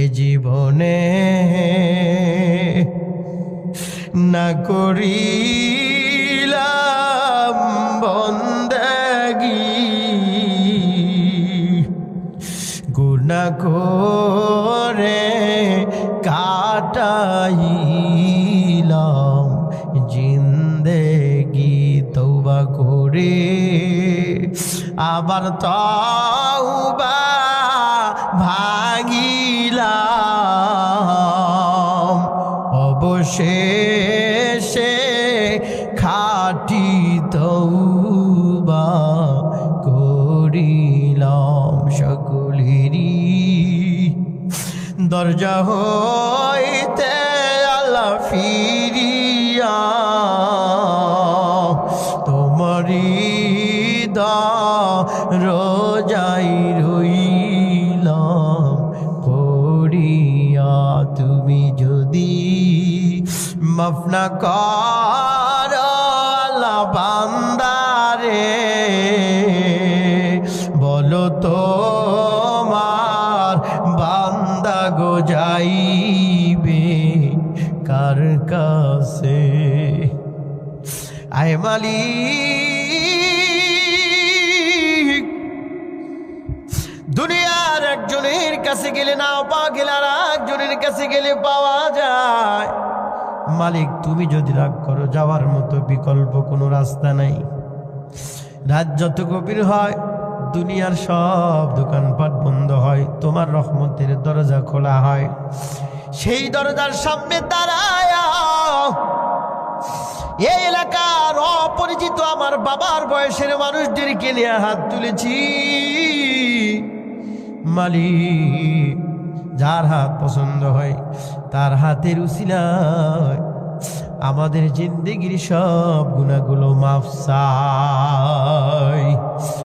এ জীবনে না করিলাম বন্দেগি, গুনাহ করে কাটাইলাম জিন্দেগি। তওবা করে আবার তওবা ভাঙিলাম, অবশেষে খাঁটি তওবা করিলাম। সকলেরই দরজা হইতে আল্লাহ ফিরিয়া তোমারি রোজাই রইলাম পড়িয়া। তুমি যদি মাফ না করো আল্লাহ বান্দারে, বলো তোমার বান্দা গো যাইবে কার কাছে? আয় মালিক, দুনিয়ার একজনের কাছে গেলে না পাওয়া গেলে আর একজনের কাছে গেলে পাওয়া যায়। মালিক তুমি যদি রাগ করো, যাওয়ার মতো বিকল্প কোনো রাস্তা নাই। রাত যত গভীর হয়, দুনিয়ার সব দোকানপাট বন্ধ হয়, তোমার রহমতের দরজা খোলা হয়। সেই দরজার সামনে দাঁড়ায় এই এলাকার অপরিচিত আমার বাবার বয়সের মানুষদেরকে নিয়ে হাত তুলেছি। মালিক যার হাত পছন্দ হয় তার হাতের উসিলায় আমাদের জিন্দেগির সব গুনাহগুলো মাফ চাই।